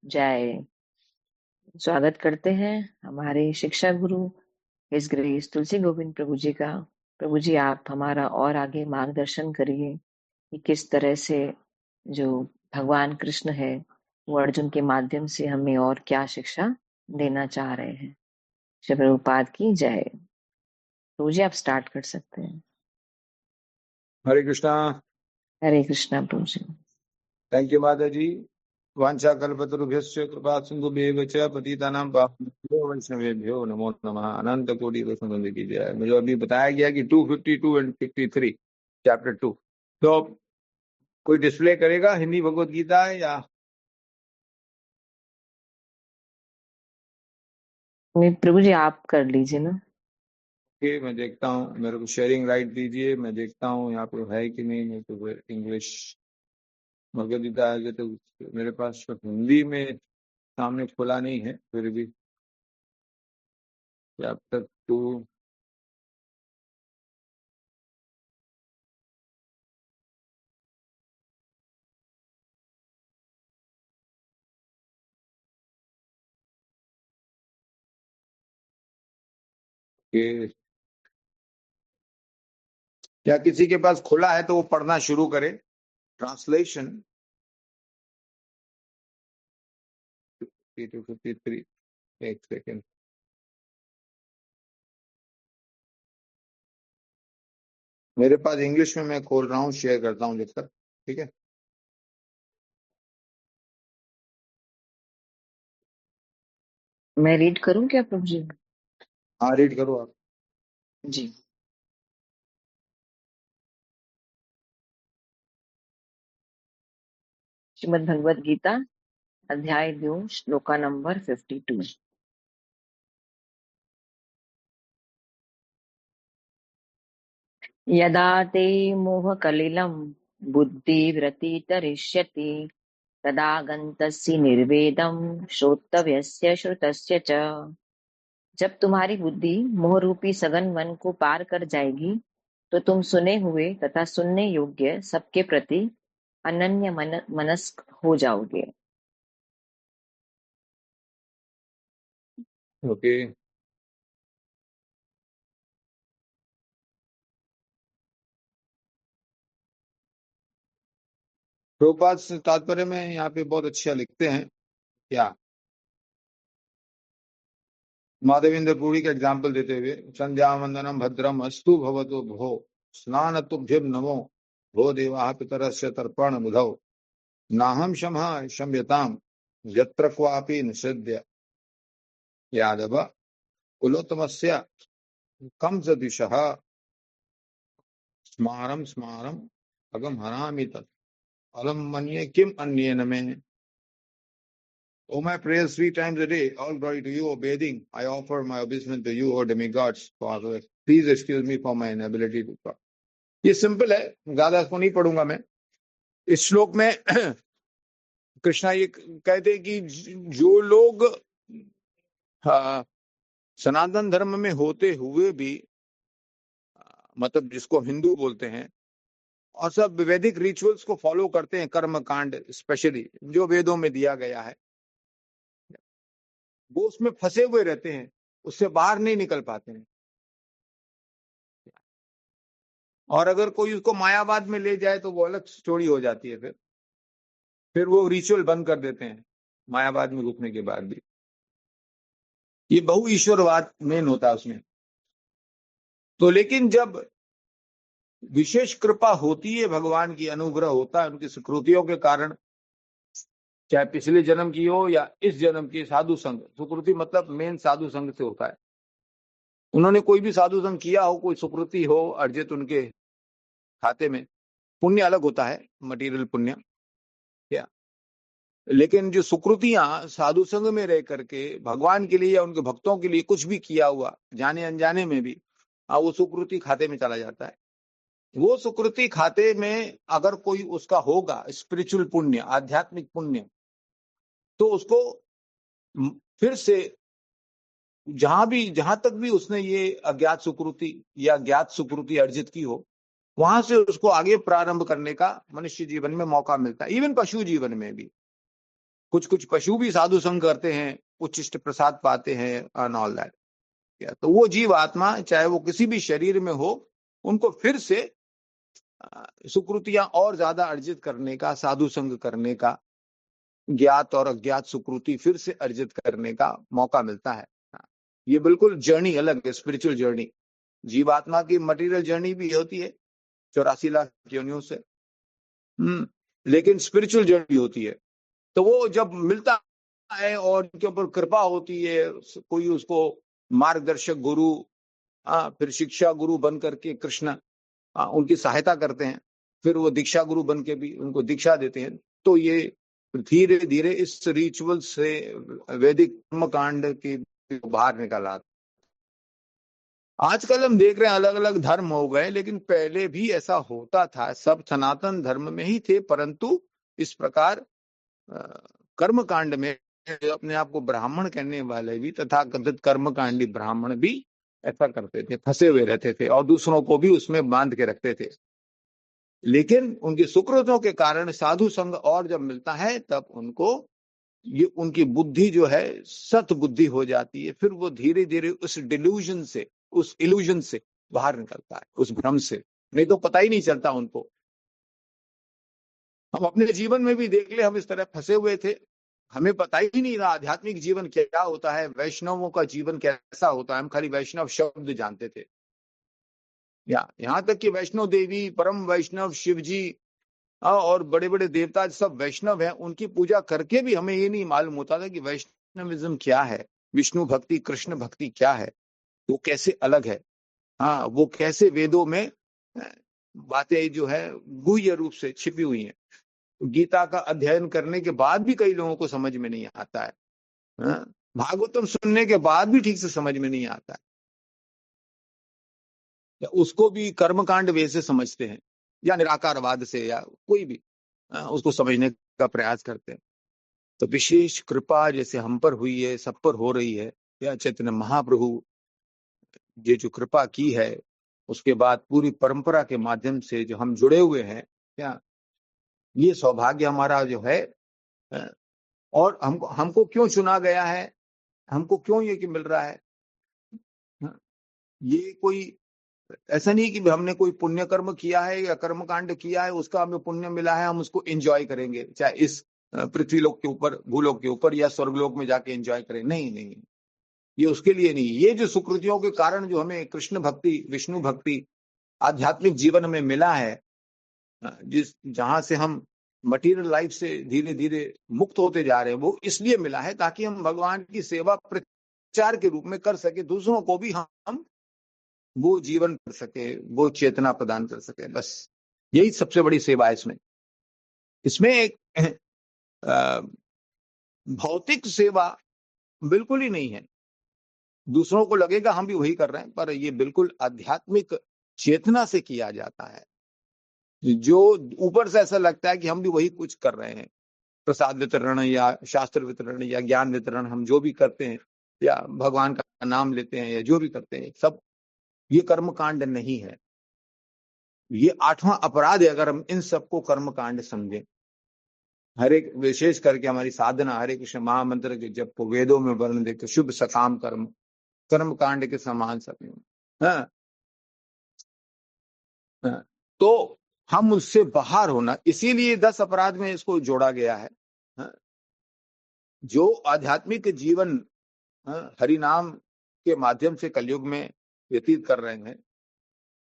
जय। स्वागत करते हैं हमारे शिक्षा गुरु हिज ग्रेस तुलसी गोविंद प्रभु जी का। प्रभु जी, आप हमारा और आगे मार्गदर्शन करिए कि किस तरह से जो भगवान कृष्ण है वो अर्जुन के माध्यम से हमें और क्या शिक्षा देना चाह रहे हैं। श्री प्रभुपाद की जय। प्रभु जी, आप स्टार्ट कर सकते हैं। हरे कृष्णा। हरे कृष्णा प्रभु जी। थैंक यू माता जी। वांछा कल्पतरुभ्यश्च कृपा सिंधुभ्येव च पतितानां पावनेभ्यो वैष्णवेभ्यो नमो नमः। अनंत कोटि वैष्णव की जय। मुझे अभी बताया गया कि 252 एंड 53 चैप्टर 2। तो कोई डिस्प्ले करेगा हिंदी भगवत गीता है या प्रभु जी आप कर लीजिए ना। कि मैं देखता हूँ, मेरे को शेयरिंग राइट दीजिए, मैं देखता हूँ यहाँ पे है कि नहीं। तो इंग्लिश भगवत गीता है तो मेरे पास हिंदी में सामने खुला नहीं है, फिर भी चैप्टर 2 के या किसी के पास खुला है तो वो पढ़ना शुरू करे। ट्रांसलेशन 52-53। एक सेकेंड। मेरे पास इंग्लिश में मैं खोल रहा हूँ, शेयर करता हूँ जब तक। ठीक है। मैं रीड करूं क्या प्रभु जी? हाँ, रीड करो आप। जी। श्रीमद् भगवद गीता अध्याय 2 श्लोका नंबर 52। यदा ते मोहकलिलं बुद्धिव्रतितरिष्यति तदा गन्तस्य निर्वेदं श्रोतव्यस्य श्रुतस्य च। जब तुम्हारी बुद्धि मोह रूपी सघन वन को पार कर जाएगी तो तुम सुने हुए तथा सुनने योग्य सबके प्रति अनन्य मनस्क हो जाओगे। ओके। प्रभुपाद से तात्पर्य में यहाँ पे बहुत अच्छा लिखते हैं। क्या माधवेंद्र पुरी का एग्जाम्पल देते हुए, संध्या वंदनम भद्रम अस्तु भवतो भो स्नान तुभ्यम नमो भो देवा पितरस्य तर्पण बुधौ नाहम शमः शम्यताम यत्र क्वापि निषिध्य यादव कुलोत्तमस्य कंस दिशः स्मारम स्मारम अगम हरामि तत् अलम मन्ये किम अन्येन में। O my prayers 3 times a day, all glory to you, O bathing. I offer my obeisance to you, O demigods. Father, please excuse me for my inability to talk. ये सिंपल है, ज्यादा इसको नहीं पढ़ूंगा मैं। इस श्लोक में कृष्णा ये कहते हैं कि जो लोग सनातन धर्म में होते हुए भी, मतलब जिसको हिंदू बोलते हैं, और सब वैदिक रिचुअल्स को फॉलो करते हैं, कर्म कांड स्पेशली जो वेदों में दिया गया है, वो उसमें फंसे हुए रहते हैं, उससे बाहर नहीं निकल पाते हैं। और अगर कोई उसको मायावाद में ले जाए तो वो अलग स्टोरी हो जाती है। फिर वो रिचुअल बंद कर देते हैं मायावाद में घुसने के बाद भी। ये बहु ईश्वरवाद मेन होता है उसमें। तो लेकिन जब विशेष कृपा होती है, भगवान की अनुग्रह होता है उनकी सुकृतियों के कारण, चाहे पिछले जन्म की हो या इस जन्म की, साधु संग, सुकृति मतलब मेन साधु संग से होता है। उन्होंने कोई भी साधु संग किया हो, कोई सुकृति हो अर्जित उनके खाते में, पुण्य अलग होता है, मटेरियल पुण्य क्या, लेकिन जो सुकृतियां साधु संग में रह करके भगवान के लिए या उनके भक्तों के लिए कुछ भी किया हुआ जाने अनजाने में भी, वो सुकृति खाते में चला जाता है। वो सुकृति खाते में अगर कोई उसका होगा स्पिरिचुअल पुण्य, आध्यात्मिक पुण्य, तो उसको फिर से जहां तक भी उसने ये अज्ञात सुकृति या ज्ञात सुकृति अर्जित की हो, वहां से उसको आगे प्रारंभ करने का मनुष्य जीवन में मौका मिलता है। इवन पशु जीवन में भी कुछ कुछ पशु भी साधु संग करते हैं, उच्चिष्ट प्रसाद पाते हैं एंड ऑल दैट। क्या तो वो जीव आत्मा चाहे वो किसी भी शरीर में हो, उनको फिर से सुकृतियां और ज्यादा अर्जित करने का, साधु संग करने का, ज्ञात और अज्ञात सुकृति फिर से अर्जित करने का मौका मिलता है। ये बिल्कुल जर्नी अलग है, स्पिरिचुअल जर्नी। जीवात्मा की मटेरियल जर्नी भी होती है 84 लाख योनियों से, लेकिन स्पिरिचुअल जर्नी होती है। तो वो जब मिलता है और उनके ऊपर कृपा होती है, कोई उसको मार्गदर्शक गुरु, फिर शिक्षा गुरु बन करके कृष्ण उनकी सहायता करते हैं, फिर वो दीक्षा गुरु बन के भी उनको दीक्षा देते हैं। तो ये धीरे धीरे इस रिचुअल से वैदिक कर्म कांड के बाहर निकाला। आजकल हम देख रहे हैं अलग अलग धर्म हो गए, लेकिन पहले भी ऐसा होता था, सब सनातन धर्म में ही थे, परंतु इस प्रकार कर्म कांड में अपने आप को ब्राह्मण कहने वाले भी तथा कथित कर्मकांडी ब्राह्मण भी ऐसा करते थे, फंसे हुए रहते थे और दूसरों को भी उसमें बांध के रखते थे। लेकिन उनकी सुकृतों के कारण साधु संग और जब मिलता है तब उनको ये उनकी बुद्धि जो है सत बुद्धि हो जाती है। फिर वो धीरे धीरे उस डिल्यूजन से, उस इल्यूजन से बाहर निकलता है, उस भ्रम से। नहीं तो पता ही नहीं चलता उनको। हम अपने जीवन में भी देख ले, हम इस तरह फंसे हुए थे, हमें पता ही नहीं था आध्यात्मिक जीवन क्या होता है, वैष्णवों का जीवन कैसा होता है। हम खाली वैष्णव शब्द जानते थे, या यहाँ तक कि वैष्णव देवी, परम वैष्णव शिव जी और बड़े बड़े देवता सब वैष्णव हैं, उनकी पूजा करके भी हमें ये नहीं मालूम होता था कि वैष्णविज्म क्या है, विष्णु भक्ति, कृष्ण भक्ति क्या है, वो कैसे अलग है। हाँ, वो कैसे वेदों में बातें जो है गुह्य रूप से छिपी हुई हैं। गीता का अध्ययन करने के बाद भी कई लोगों को समझ में नहीं आता है। भागवतम सुनने के बाद भी ठीक से समझ में नहीं आता है, या उसको भी कर्मकांड वे से समझते हैं, या निराकारवाद से, या कोई भी उसको समझने का प्रयास करते हैं। तो विशेष कृपा जैसे हम पर हुई है, सब पर हो रही है, या चैतन्य महाप्रभु ये जो कृपा की है, उसके बाद पूरी परंपरा के माध्यम से जो हम जुड़े हुए हैं, क्या ये सौभाग्य हमारा जो है। और हमको हमको क्यों चुना गया है, हमको क्यों ये कि मिल रहा है। ये कोई ऐसा नहीं कि हमने कोई पुण्य कर्म किया है या कर्म कांड किया है, उसका हमें पुण्य मिला है, हम उसको एंजॉय करेंगे, चाहे इस पृथ्वी लोक के ऊपर, भूलोक के ऊपर, या स्वर्गलोक में जाके एंजॉय करें। नहीं नहीं, ये उसके लिए नहीं। ये जो सुकृतियों के कारण जो हमें कृष्ण भक्ति, विष्णु भक्ति आध्यात्मिक जीवन में मिला है, जिस जहां से हम मटीरियल लाइफ से धीरे धीरे मुक्त होते जा रहे हैं, वो इसलिए मिला है ताकि हम भगवान की सेवा प्रचार के रूप में कर सके, दूसरों को भी हम वो जीवन कर सके, वो चेतना प्रदान कर सके। बस यही सबसे बड़ी सेवा है इसमें। इसमें एक भौतिक सेवा बिल्कुल ही नहीं है। दूसरों को लगेगा हम भी वही कर रहे हैं, पर ये बिल्कुल आध्यात्मिक चेतना से किया जाता है। जो ऊपर से ऐसा लगता है कि हम भी वही कुछ कर रहे हैं, प्रसाद वितरण या शास्त्र वितरण या ज्ञान वितरण हम जो भी करते हैं, या भगवान का नाम लेते हैं, या जो भी करते हैं, सब ये कर्म कांड नहीं है। ये 8वां अपराध है अगर हम इन सबको कर्म कांड समझें। हर एक विशेष करके हमारी साधना हरे कृष्ण महामंत्र के जब को वेदों में वर्ण देकर शुभ सकाम कर्म, कर्म कांड के समान सभी। हाँ, हाँ, तो हम उससे बाहर होना, इसीलिए 10 अपराध में इसको जोड़ा गया है। हाँ, जो आध्यात्मिक जीवन हरि नाम के माध्यम से कलयुग में व्यतीत कर रहे हैं,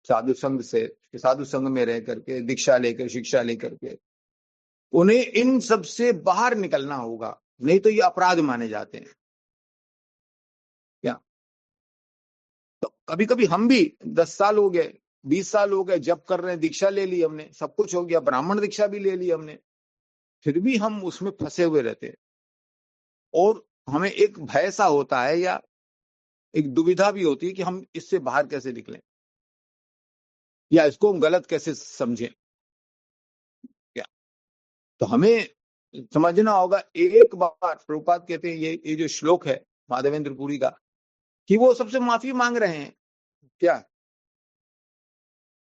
साधु संघ से, साधु संघ में रह करके, दीक्षा लेकर, शिक्षा लेकर के, उन्हें इन सब से बाहर निकलना होगा, नहीं तो ये अपराध माने जाते हैं। क्या तो कभी कभी हम भी 10 साल हो गए, 20 साल हो गए, जब कर रहे हैं, दीक्षा ले ली हमने, सब कुछ हो गया, ब्राह्मण दीक्षा भी ले ली हमने, फिर भी हम उसमें फंसे हुए रहते हैं। और हमें एक भय सा होता है, या एक दुविधा भी होती है कि हम इससे बाहर कैसे निकलें, या इसको हम गलत कैसे समझें। क्या तो हमें समझना होगा। एक बार प्रभुपाद कहते हैं, ये जो श्लोक है माधवेंद्र पुरी का, कि वो सबसे माफी मांग रहे हैं। क्या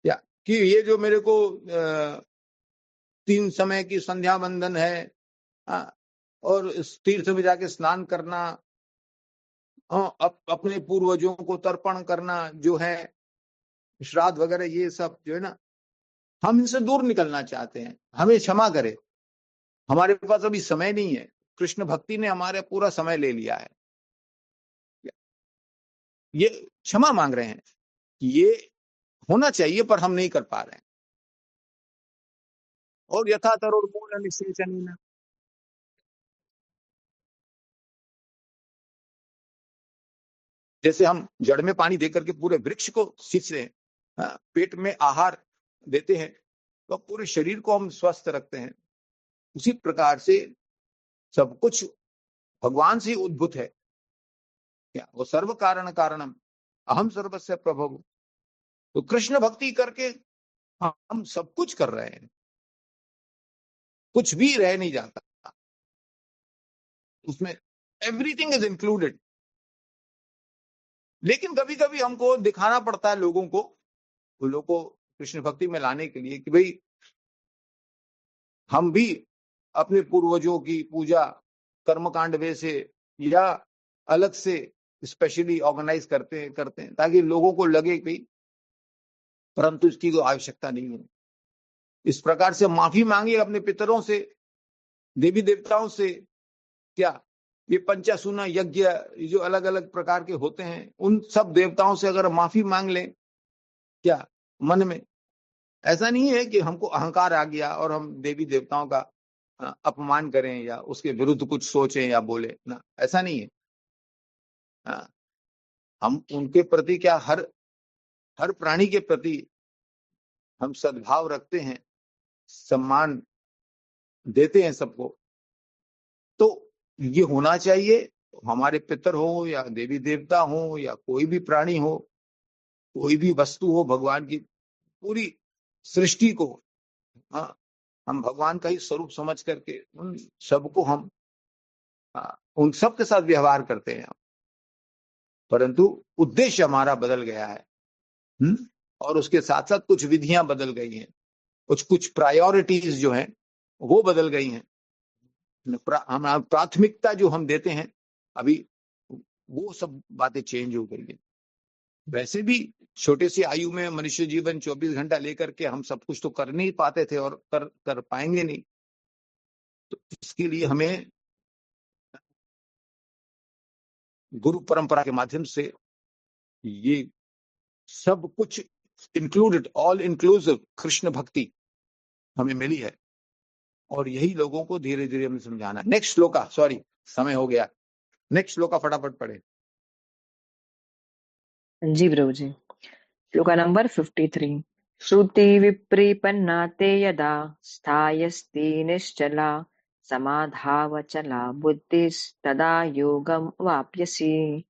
क्या कि ये जो मेरे को 3 समय की संध्या बंदन है, और इस तीर्थ में जाके स्नान करना, अपने पूर्वजों को तर्पण करना जो है, श्राद्ध वगैरह, ये सब जो है ना, हम इनसे दूर निकलना चाहते हैं। हमें क्षमा करे, हमारे पास अभी समय नहीं है। कृष्ण भक्ति ने हमारे पूरा समय ले लिया है। ये क्षमा मांग रहे हैं कि ये होना चाहिए पर हम नहीं कर पा रहे हैं। और यथा तरोर्मूल निषेचनेन, जैसे हम जड़ में पानी देकर के पूरे वृक्ष को सींचते हैं, पेट में आहार देते हैं, तो पूरे शरीर को हम स्वस्थ रखते हैं। उसी प्रकार से सब कुछ भगवान से उद्भूत है। क्या वो सर्व कारण कारणम अहम सर्वस्य प्रभु। तो कृष्ण भक्ति करके हम सब कुछ कर रहे हैं, कुछ भी रह नहीं जाता उसमें, एवरीथिंग इज इंक्लूडेड। लेकिन कभी कभी हमको दिखाना पड़ता है लोगों को, कृष्ण भक्ति में लाने के लिए कि भाई हम भी अपने पूर्वजों की पूजा कर्मकांड वे से या अलग से स्पेशली ऑर्गेनाइज करते हैं ताकि लोगों को लगे कि परंतु इसकी कोई आवश्यकता नहीं है। इस प्रकार से माफी मांगी अपने पितरों से, देवी देवताओं से। क्या ये पंचासूना यज्ञ जो अलग अलग प्रकार के होते हैं, उन सब देवताओं से अगर माफी मांग लें क्या मन में, ऐसा नहीं है कि हमको अहंकार आ गया और हम देवी देवताओं का अपमान करें या उसके विरुद्ध कुछ सोचें या बोले ना, ऐसा नहीं है। हम उनके प्रति क्या, हर प्राणी के प्रति हम सद्भाव रखते हैं, सम्मान देते हैं सबको। तो ये होना चाहिए, हमारे पितर हो या देवी देवता हो या कोई भी प्राणी हो, कोई भी वस्तु हो, भगवान की पूरी सृष्टि को हम भगवान का ही स्वरूप समझ करके उन सबको हम उन सब के साथ व्यवहार करते हैं। परंतु उद्देश्य हमारा बदल गया है, और उसके साथ साथ कुछ विधियां बदल गई हैं, कुछ प्रायोरिटीज जो हैं वो बदल गई हैं। हमारा प्राथमिकता जो हम देते हैं अभी, वो सब बातें चेंज हो गई है। वैसे भी छोटे सी आयु में मनुष्य जीवन 24 घंटा लेकर के हम सब कुछ तो कर नहीं पाते थे और कर पाएंगे नहीं। तो इसके लिए हमें गुरु परंपरा के माध्यम से ये सब कुछ इंक्लूडेड, ऑल इंक्लूसिव कृष्ण भक्ति हमें मिली है, और यही लोगों को धीरे धीरे हमें समझाना है। नेक्स्ट श्लोका, सॉरी समय हो गया, नेक्स्ट श्लोका फटाफट पढ़े। जी प्रभु जी। श्लोका नंबर 53। श्रुति विप्रीपन्ना ते यदा स्थायस्ति निश्चला समाधावचला बुद्धिस्तदा योगम वाप्यसि।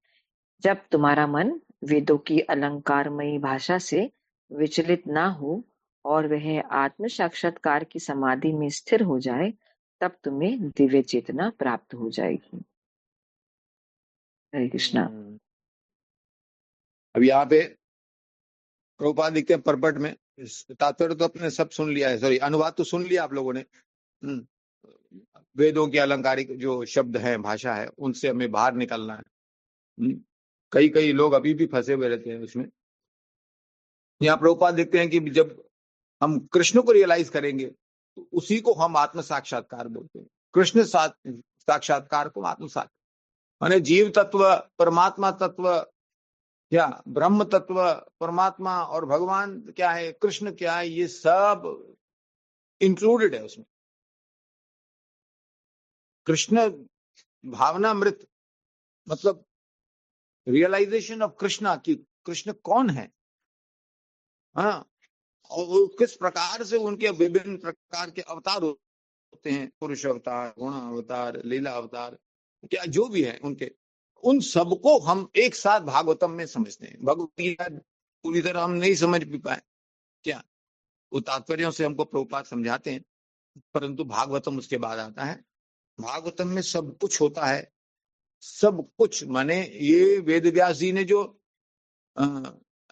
जब तुम्हारा मन वेदों की अलंकारमयी भाषा से विचलित ना हो और वह आत्म साक्षात्कार की समाधि में स्थिर हो जाए, तब तुम्हें दिव्य चेतना प्राप्त हो जाएगी। हरे कृष्णा। अब यहाँ पे प्रभुपाद लिखते हैं परपट में, तात्पर्य तो अपने सब सुन लिया है, सॉरी अनुवाद तो सुन लिया आप लोगों ने। वेदों के अलंकारिक जो शब्द हैं, भाषा है, उनसे हमें बाहर निकलना है। कई लोग अभी भी फंसे हुए रहते हैं उसमें। यहाँ प्रभुपाद लिखते हैं कि जब हम कृष्ण को रियलाइज करेंगे तो उसी को हम आत्म साक्षात्कार बोलते हैं। कृष्ण साक्षात्कार को आत्म साक्षात्कार माने जीव तत्व, परमात्मा तत्व, क्या ब्रह्म तत्व, परमात्मा और भगवान क्या है, कृष्ण क्या है, ये सब इंक्लूडेड है उसमें। कृष्ण भावनामृत मतलब रियलाइजेशन ऑफ कृष्णा, कि कृष्ण कौन है, हाँ, और किस प्रकार से उनके विभिन्न प्रकार के अवतार होते हैं, पुरुष अवतार, गुण अवतार, लीला अवतार, क्या जो भी है उनके, उन सबको हम एक साथ भागवतम में समझते हैं। भगवत गीता पूरी तरह हम नहीं समझ भी पाए, क्या वो तात्पर्यों से हमको प्रभुपाद समझाते हैं, परंतु भागवतम उसके बाद आता है। भागवतम में सब कुछ होता है, सब कुछ। माने ये वेद व्यास जी ने जो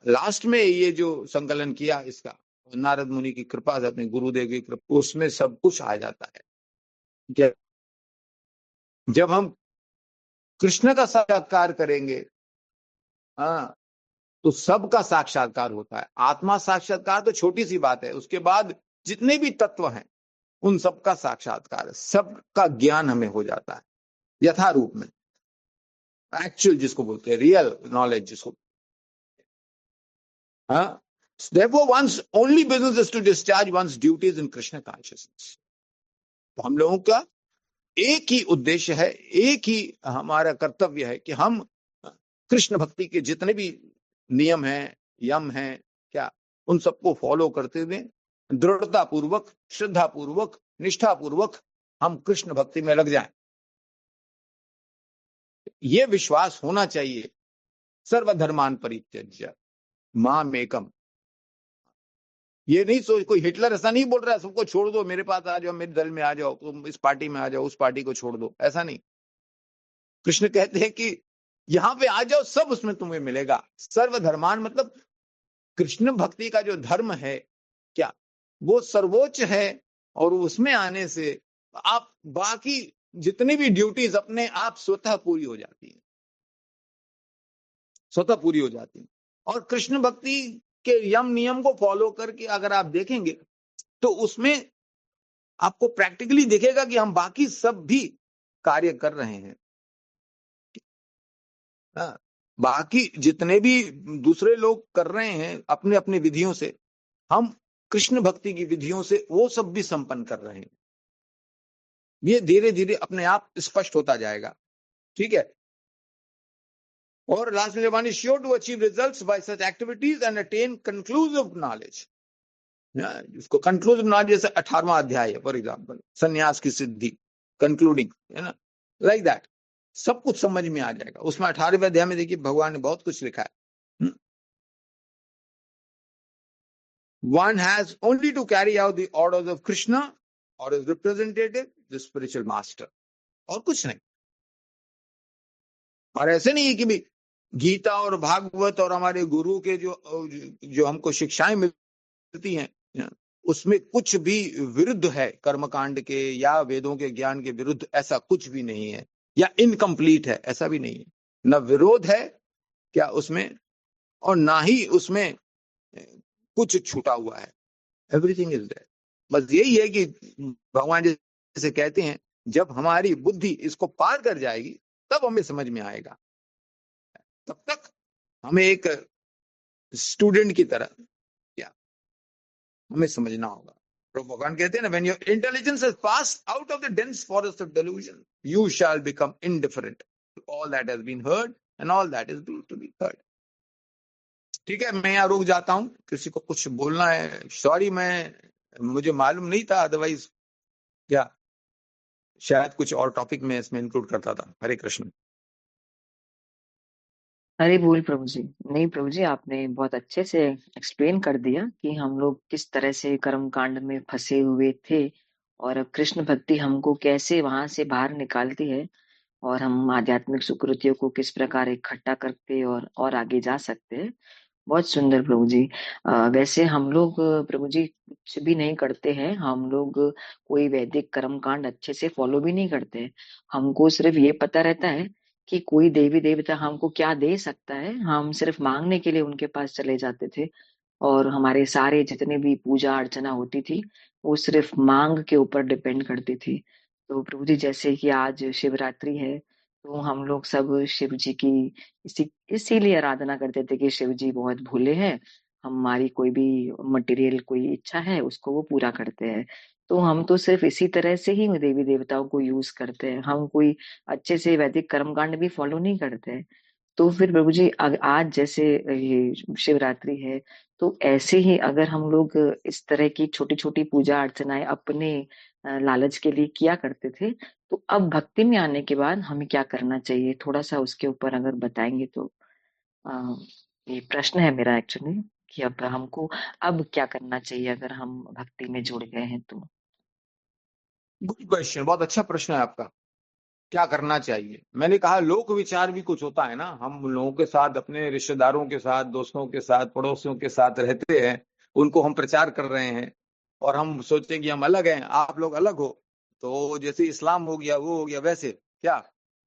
लास्ट में ये जो संकलन किया इसका, नारद मुनि की कृपा से, अपने गुरुदेव की कृपा, उसमें सब कुछ आ जाता है। क्या जब हम कृष्ण का साक्षात्कार करेंगे, हाँ, तो सबका साक्षात्कार होता है। आत्मा साक्षात्कार तो छोटी सी बात है, उसके बाद जितने भी तत्व हैं उन सबका साक्षात्कार है, सबका ज्ञान हमें हो जाता है यथारूप में, एक्चुअल जिसको बोलते हैं, रियल नॉलेज जिसको, हाँ। Therefore, one's only business is to discharge one's duties in Krishna consciousness. तो हम लोगों का एक ही उद्देश्य है, एक ही हमारा कर्तव्य है कि हम कृष्ण भक्ति के जितने भी नियम हैं, यम हैं, क्या, उन सबको फॉलो करते हुए दृढ़ता पूर्वक, श्रद्धा पूर्वक, निष्ठा पूर्वक हम कृष्ण भक्ति में लग जाएं। ये विश्वास होना चाहिए। सर्वधर्मान परित्यज्य माम एकम। ये नहीं सोच, कोई हिटलर ऐसा नहीं बोल रहा है सबको छोड़ दो, मेरे पास आ जाओ, मेरे दल में आ जाओ, तुम इस पार्टी में आ जाओ, उस पार्टी को छोड़ दो, ऐसा नहीं। कृष्ण कहते हैं कि यहां पे आ जाओ, सब उसमें तुम्हें मिलेगा। सर्वधर्मान मतलब कृष्ण भक्ति का जो धर्म है, क्या वो सर्वोच्च है, और उसमें आने से आप बाकी जितनी भी ड्यूटीज अपने आप स्वतः पूरी हो जाती है, स्वतः पूरी हो जाती है। और कृष्ण भक्ति के यम नियम को फॉलो करके अगर आप देखेंगे तो उसमें आपको प्रैक्टिकली दिखेगा कि हम बाकी सब भी कार्य कर रहे हैं। हाँ, बाकी जितने भी दूसरे लोग कर रहे हैं अपने अपने विधियों से, हम कृष्ण भक्ति की विधियों से वो सब भी संपन्न कर रहे हैं। ये धीरे धीरे अपने आप स्पष्ट होता जाएगा, ठीक है। और लास्ट में one is sure to achieve results by such activities and attain conclusive knowledge. इसको कंक्लूसिव नॉलेज, जैसे 18वां अध्याय है फॉर एग्जाम्पल, संन्यास की सिद्धि, कंक्लूडिंग, है ना, लाइक दैट सब कुछ समझ में आ जाएगा। उसमें 18वें अध्याय में देखिए भगवान ने बहुत कुछ लिखा है। One has only to carry out the orders of Krishna or his representative, the spiritual master, और कुछ नहीं। और ऐसे नहीं है कि भी गीता और भागवत और हमारे गुरु के जो हमको शिक्षाएं मिलती हैं उसमें कुछ भी विरुद्ध है कर्मकांड के या वेदों के ज्ञान के विरुद्ध, ऐसा कुछ भी नहीं है, या इनकम्प्लीट है, ऐसा भी नहीं है। न विरोध है क्या उसमें, और ना ही उसमें कुछ छूटा हुआ है। Everything is there. बस यही है कि भगवान जैसे कहते हैं, जब हमारी बुद्धि इसको पार कर जाएगी तब हमें समझ में आएगा। तब तक हमें एक स्टूडेंट की तरह क्या हमें समझना होगा। तो भगवान कहते हैं ना, when your intelligence has passed out of the dense forest of delusion you shall become indifferent to all that has been heard and all that is to be heard. ठीक है, मैं यहाँ रुक जाता हूँ, किसी को कुछ बोलना है, सॉरी, मुझे मालूम नहीं था, अदरवाइज क्या शायद कुछ और टॉपिक में इसमें इंक्लूड करता था। हरे कृष्ण। अरे भूल प्रभु जी, नहीं प्रभु जी, आपने बहुत अच्छे से एक्सप्लेन कर दिया कि हम लोग किस तरह से कर्म कांड में फंसे हुए थे और कृष्ण भक्ति हमको कैसे वहां से बाहर निकालती है, और हम आध्यात्मिक सुकृतियों को किस प्रकार इकट्ठा करके और आगे जा सकते हैं। बहुत सुंदर प्रभु जी। वैसे हम लोग प्रभु जी कुछ भी नहीं करते हैं, हम लोग कोई वैदिक कर्म कांड अच्छे से फॉलो भी नहीं करते हैं। हमको सिर्फ ये पता रहता है कि कोई देवी देवता हमको क्या दे सकता है, हम सिर्फ मांगने के लिए उनके पास चले जाते थे। और हमारे सारे जितने भी पूजा अर्चना होती थी वो सिर्फ मांग के ऊपर डिपेंड करती थी। तो प्रभु जी जैसे कि आज शिवरात्रि है, तो हम लोग सब शिव जी की इसीलिए आराधना करते थे कि शिव जी बहुत भोले हैं, हमारी कोई भी मटेरियल कोई इच्छा है उसको वो पूरा करते हैं। तो हम तो सिर्फ इसी तरह से ही देवी देवताओं को यूज करते हैं, हम कोई अच्छे से वैदिक कर्मकांड भी फॉलो नहीं करते हैं। तो फिर प्रभु जी आज जैसे ये शिवरात्रि है, तो ऐसे ही अगर हम लोग इस तरह की छोटी छोटी पूजा अर्चनाएं अपने लालच के लिए किया करते थे, तो अब भक्ति में आने के बाद हमें क्या करना चाहिए, थोड़ा सा उसके ऊपर अगर बताएंगे तो। अ, ये प्रश्न है मेरा एक्चुअली, कि अब हमको अब क्या करना चाहिए अगर हम भक्ति में जुड़ गए हैं तो। गुड क्वेश्चन, बहुत अच्छा प्रश्न है आपका। क्या करना चाहिए? मैंने कहा लोक विचार भी कुछ होता है ना, हम लोगों के साथ, अपने रिश्तेदारों के साथ, दोस्तों के साथ, पड़ोसियों के साथ रहते हैं, उनको हम प्रचार कर रहे हैं और हम सोचते हैं कि हम अलग हैं, आप लोग अलग हो। तो जैसे इस्लाम हो गया, वो हो गया, वैसे क्या?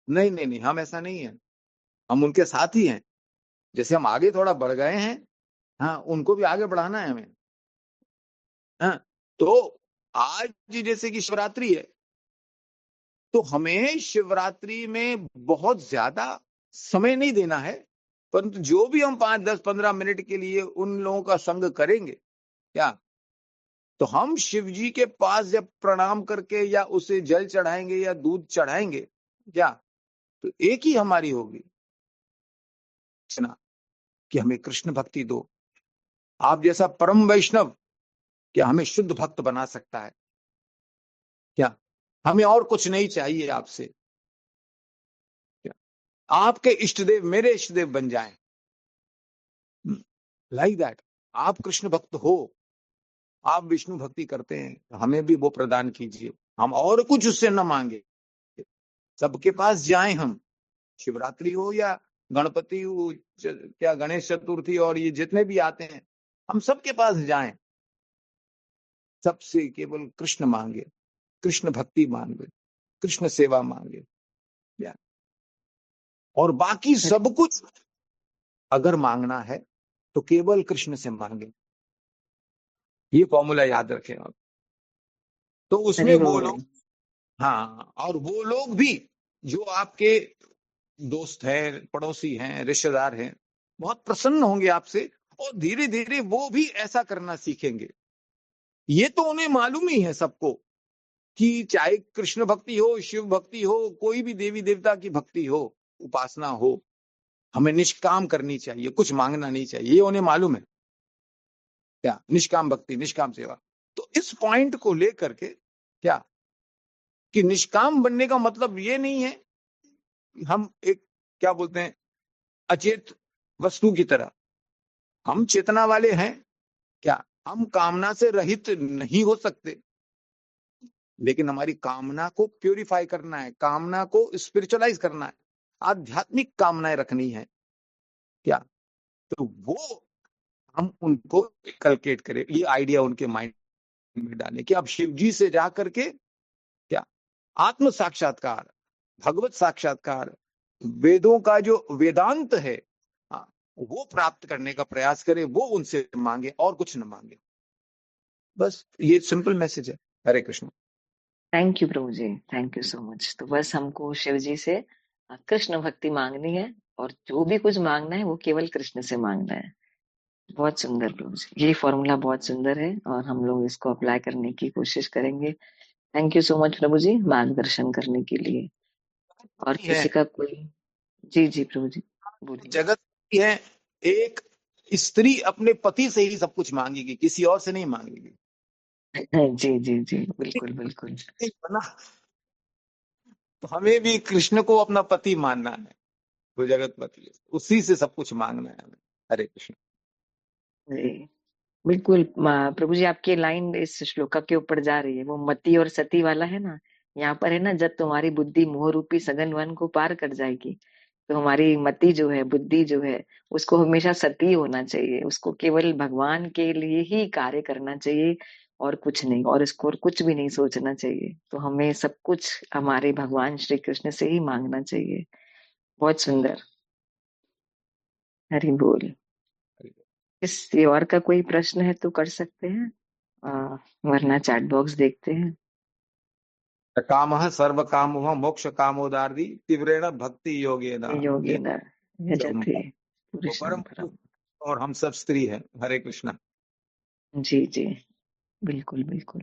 नहीं नहीं नहीं, हम ऐसा नहीं है, हम उनके साथ ही हैं। जैसे हम आगे थोड़ा बढ़ गए हैं, हाँ, उनको भी आगे बढ़ाना है हमें। हाँ, तो आज जैसे कि शिवरात्रि है, तो हमें शिवरात्रि में बहुत ज्यादा समय नहीं देना है, परंतु जो भी हम 5, 10, 15 मिनट के लिए उन लोगों का संग करेंगे, क्या, तो हम शिव जी के पास जब प्रणाम करके या उसे जल चढ़ाएंगे या दूध चढ़ाएंगे, क्या, तो एक ही हमारी होगी, सुना, कि हमें कृष्ण भक्ति दो। आप जैसा परम वैष्णव क्या हमें शुद्ध भक्त बना सकता है? क्या, हमें और कुछ नहीं चाहिए आपसे। क्या, आपके इष्ट देव मेरे इष्ट देव बन जाएं, लाइक दैट। आप कृष्ण भक्त हो, आप विष्णु भक्ति करते हैं, तो हमें भी वो प्रदान कीजिए। हम और कुछ उससे न मांगे, सबके पास जाएं हम, शिवरात्रि हो या गणपति हो, क्या गणेश चतुर्थी और ये जितने भी आते हैं, हम सबके पास जाएं, सबसे केवल कृष्ण मांगे, कृष्ण भक्ति मांगे, कृष्ण सेवा मांगे, या, और बाकी सब कुछ अगर मांगना है तो केवल कृष्ण से मांगे। ये फॉर्मूला याद रखें आप। तो उसमें हरि वो बोल। लोग, हाँ, और वो लोग भी जो आपके दोस्त हैं, पड़ोसी हैं, रिश्तेदार हैं, बहुत प्रसन्न होंगे आपसे, और धीरे धीरे वो भी ऐसा करना सीखेंगे। ये तो उन्हें मालूम ही है सबको, कि चाहे कृष्ण भक्ति हो, शिव भक्ति हो, कोई भी देवी देवता की भक्ति हो, उपासना हो, हमें निष्काम करनी चाहिए, कुछ मांगना नहीं चाहिए, ये उन्हें मालूम है। क्या, निष्काम भक्ति, निष्काम सेवा। तो इस पॉइंट को लेकर के, क्या, कि निष्काम बनने का मतलब ये नहीं है हम एक, क्या बोलते हैं, अचेत वस्तु की तरह। हम चेतना वाले हैं, क्या, हम कामना से रहित नहीं हो सकते, लेकिन हमारी कामना को प्यूरिफाई करना है, कामना को स्पिरिचुअलाइज करना है, आध्यात्मिक कामनाएं रखनी है, क्या, तो वो हम उनको कलकेट करें, ये आइडिया उनके माइंड में डालें कि अब शिव जी से जा करके, क्या, आत्म साक्षात्कार, भगवत साक्षात्कार, वेदों का जो वेदांत है, हाँ, वो प्राप्त करने का प्रयास करें, वो उनसे मांगे और कुछ न मांगे। बस ये सिंपल मैसेज है। हरे कृष्ण। थैंक यू प्रभु जी, थैंक यू सो मच। तो बस हमको शिव जी से कृष्ण भक्ति मांगनी है, और जो भी कुछ मांगना है वो केवल कृष्ण से मांगना है। बहुत सुंदर प्रभु जी, ये फॉर्मूला बहुत सुंदर है और हम लोग इसको अप्लाई करने की कोशिश करेंगे। थैंक यू सो मच प्रभु जी मार्गदर्शन करने के लिए। और है किसी का कोई? जी जी प्रभु जी, बोलिए। जगत की है, एक स्त्री अपने पति से ही सब कुछ मांगेगी, किसी और से नहीं मांगेगी। जी जी जी, बिल्कुल बिल्कुल। ना, तो हमें भी कृष्ण को अपना पति मानना है, वो जगत पति है, उसी से सब कुछ मांगना है हमें। हरे कृष्ण। जी बिल्कुल। प्रभु जी आपकी लाइन इस श्लोका के ऊपर जा रही है, वो मति और सती वाला है ना। यहाँ पर है ना, जब तुम्हारी बुद्धि मोह रूपी सघन वन को पार कर जाएगी, तो हमारी मति जो है, बुद्धि जो है, उसको हमेशा सती होना चाहिए, उसको केवल भगवान के लिए ही कार्य करना चाहिए और कुछ नहीं, और इसको और कुछ भी नहीं सोचना चाहिए। तो हमें सब कुछ हमारे भगवान श्री कृष्ण से ही मांगना चाहिए। बहुत सुंदर। हरि बोल। किसी और का कोई प्रश्न है तो कर सकते हैं, वरना चैट बॉक्स देखते हैं। काम सर्व काम मोक्ष कामोदार्दी तीव्रेण भक्ति योगेन योगेन यजते वो पुरुषं परम पुरुष, परम। और हम सब स्त्री हैं। हरे कृष्णा। जी जी, बिल्कुल बिल्कुल।